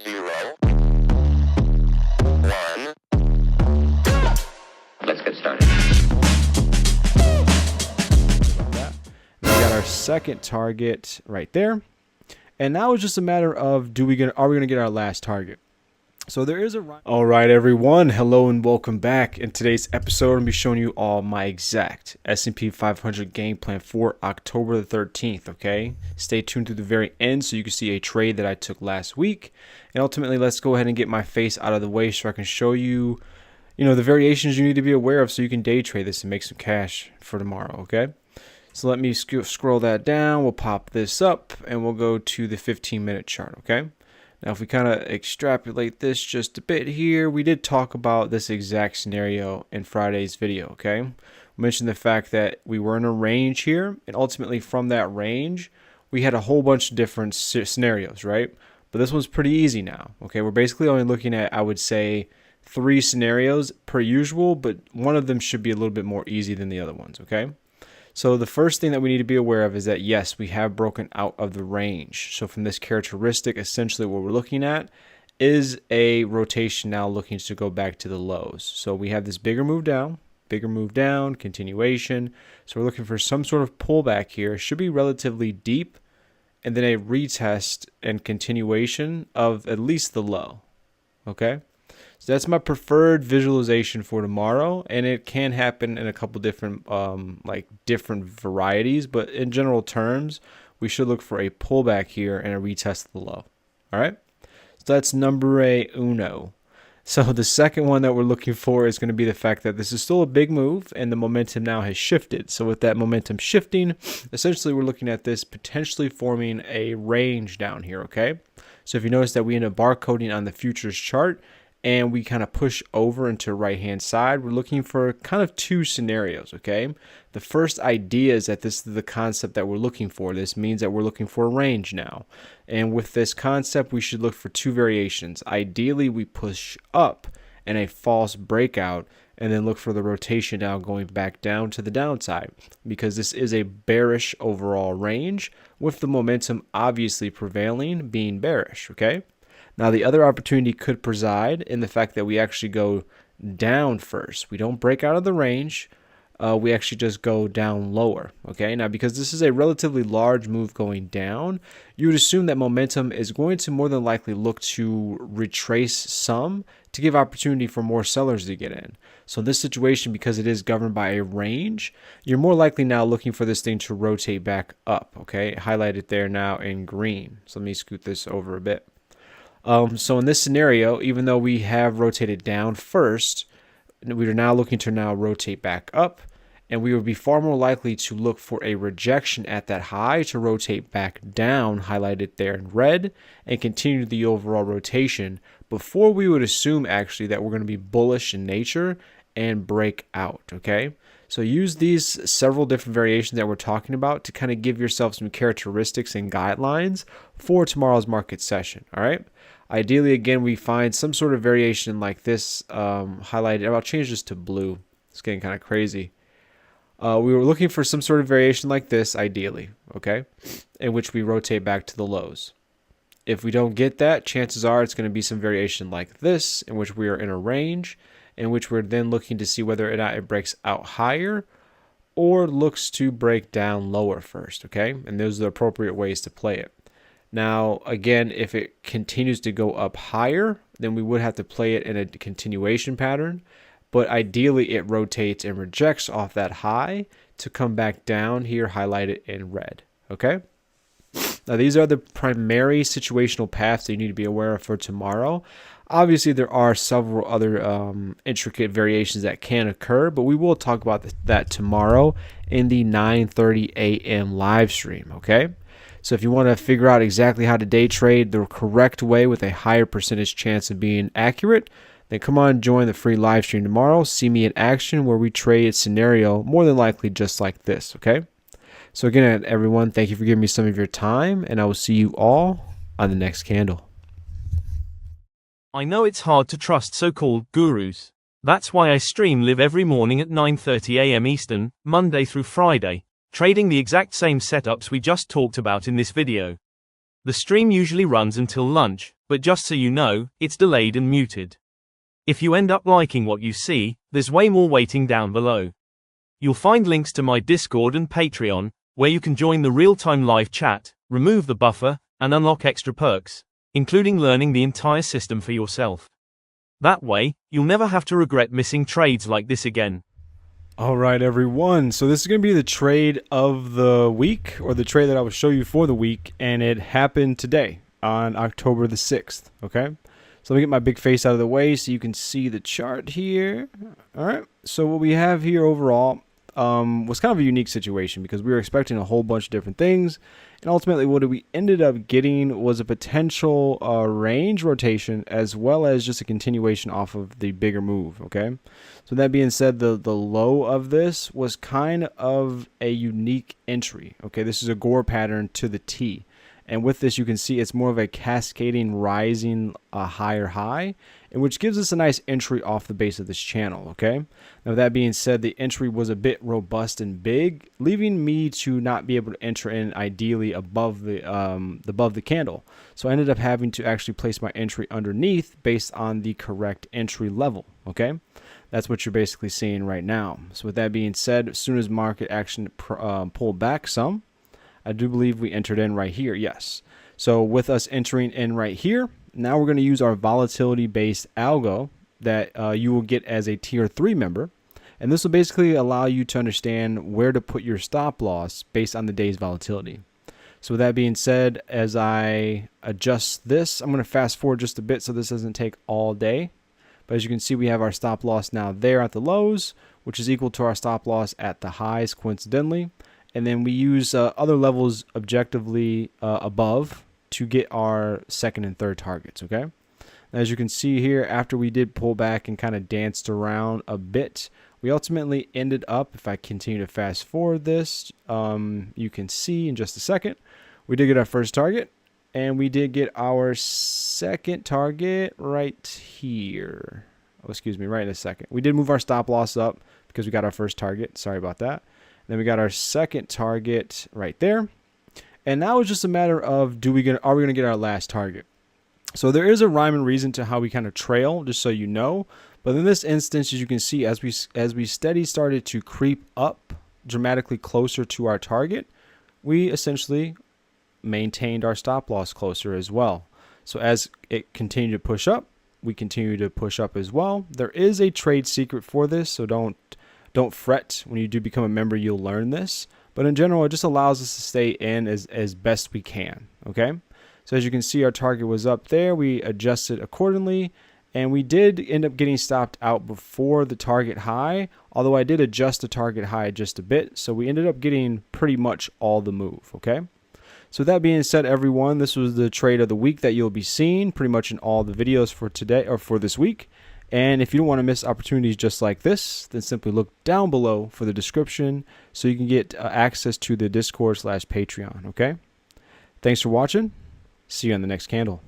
0, 1. Let's get started. We got our second target right there. And now it's just a matter of are we going to get our last target? So there is a... All right, everyone. Hello and welcome back. In today's episode, I'm going to be showing you all my exact S&P 500 game plan for October the 13th, okay? Stay tuned to the very end so you can see a trade that I took last week. And ultimately, let's go ahead and get my face out of the way so I can show you, the variations you need to be aware of so you can day trade this and make some cash for tomorrow, okay? So let me scroll that down. We'll pop this up and we'll go to the 15-minute chart, okay? Now, if we kind of extrapolate this just a bit here, we did talk about this exact scenario in Friday's video, okay? We mentioned the fact that we were in a range here, and ultimately from that range, we had a whole bunch of different scenarios, right? But this one's pretty easy now, okay? We're basically only looking at, I would say, 3 scenarios per usual, but one of them should be a little bit more easy than the other ones, okay? So the first thing that we need to be aware of is that, yes, we have broken out of the range. So from this characteristic, essentially what we're looking at is a rotation now looking to go back to the lows. So we have this bigger move down, continuation. So we're looking for some sort of pullback here. It should be relatively deep, and then a retest and continuation of at least the low, okay? So that's my preferred visualization for tomorrow, and it can happen in a couple different different varieties, but in general terms, we should look for a pullback here and a retest of the low. All right, so that's number uno. So the second one that we're looking for is going to be the fact that this is still a big move and the momentum now has shifted. So with that momentum shifting, essentially we're looking at this potentially forming a range down here, okay? So if you notice that we end up barcoding on the futures chart, and we kind of push over into right hand side, we're looking for kind of 2 scenarios, okay? The first idea is that this is the concept that we're looking for. This means that we're looking for a range now. And with this concept, we should look for 2 variations. Ideally, we push up in a false breakout and then look for the rotation now going back down to the downside, because this is a bearish overall range with the momentum obviously prevailing being bearish, okay? Now, the other opportunity could preside in the fact that we actually go down first. We don't break out of the range. We actually just go down lower. Okay. Now, because this is a relatively large move going down, you would assume that momentum is going to more than likely look to retrace some to give opportunity for more sellers to get in. So in this situation, because it is governed by a range, you're more likely now looking for this thing to rotate back up. Okay. Highlighted there now in green. So let me scoot this over a bit. So in this scenario, even though we have rotated down first, we are now looking to rotate back up, and we would be far more likely to look for a rejection at that high to rotate back down, highlighted there in red, and continue the overall rotation before we would assume actually that we're going to be bullish in nature and break out, okay? So use these several different variations that we're talking about to kind of give yourself some characteristics and guidelines for tomorrow's market session, all right? Ideally, again, we find some sort of variation like this highlighted. I'll change this to blue. It's getting kind of crazy. We were looking for some sort of variation like this, ideally, okay, in which we rotate back to the lows. If we don't get that, chances are it's going to be some variation like this, in which we are in a range, in which we're then looking to see whether or not it breaks out higher or looks to break down lower first, okay? And those are the appropriate ways to play it. Now, again, if it continues to go up higher, then we would have to play it in a continuation pattern. But ideally, it rotates and rejects off that high to come back down here, highlighted in red, okay? Now, these are the primary situational paths that you need to be aware of for tomorrow. Obviously, there are several other intricate variations that can occur, but we will talk about that tomorrow in the 9:30 a.m. live stream, okay? So if you want to figure out exactly how to day trade the correct way with a higher percentage chance of being accurate, then come on, join the free live stream tomorrow. See me in action where we trade a scenario more than likely just like this, okay? So again, everyone, thank you for giving me some of your time, and I will see you all on the next candle. I know it's hard to trust so-called gurus. That's why I stream live every morning at 9:30 a.m. Eastern, Monday through Friday, trading the exact same setups we just talked about in this video. The stream usually runs until lunch, but just so you know, it's delayed and muted. If you end up liking what you see, there's way more waiting down below. You'll find links to my Discord and Patreon, where you can join the real-time live chat, remove the buffer, and unlock extra perks, including learning the entire system for yourself. That way, you'll never have to regret missing trades like this again. All right, everyone. So this is going to be the trade of the week, or the trade that I will show you for the week, and it happened today on October the 6th, okay? So let me get my big face out of the way so you can see the chart here. All right, so what we have here overall was kind of a unique situation because we were expecting a whole bunch of different things, and ultimately what we ended up getting was a potential range rotation as well as just a continuation off of the bigger move, okay? So that being said, the low of this was kind of a unique entry, okay? This is a Gore pattern to the T. And with this, you can see it's more of a cascading, rising, higher high, and which gives us a nice entry off the base of this channel, okay? Now, that being said, the entry was a bit robust and big, leaving me to not be able to enter in ideally above the candle. So I ended up having to actually place my entry underneath based on the correct entry level, okay? That's what you're basically seeing right now. So with that being said, as soon as market action pulled back some, I do believe we entered in right here, yes. So with us entering in right here, now we're going to use our volatility-based algo that you will get as a Tier 3 member. And this will basically allow you to understand where to put your stop loss based on the day's volatility. So with that being said, as I adjust this, I'm going to fast forward just a bit so this doesn't take all day. But as you can see, we have our stop loss now there at the lows, which is equal to our stop loss at the highs, coincidentally. And then we use other levels objectively above to get our second and third targets, okay? Now, as you can see here, after we did pull back and kind of danced around a bit, we ultimately ended up, if I continue to fast forward this, you can see in just a second, we did get our first target, and we did get our second target right here. Oh, excuse me, right in a second. We did move our stop loss up because we got our first target. Sorry about that. Then we got our second target right there. And now it's just a matter of are we going to get our last target? So there is a rhyme and reason to how we kind of trail, just so you know. But in this instance, as you can see, as we steady started to creep up dramatically closer to our target, we essentially maintained our stop loss closer as well. So as it continued to push up, we continue to push up as well. There is a trade secret for this, so don't fret. When you do become a member, you'll learn this. But in general, it just allows us to stay in as best we can, okay? So as you can see, our target was up there. We adjusted accordingly, and we did end up getting stopped out before the target high, although I did adjust the target high just a bit. So we ended up getting pretty much all the move, okay? So that being said, everyone, this was the trade of the week that you'll be seeing pretty much in all the videos for today or for this week. And if you don't want to miss opportunities just like this, then simply look down below for the description so you can get access to the Discord/Patreon, okay? Thanks for watching. See you on the next candle.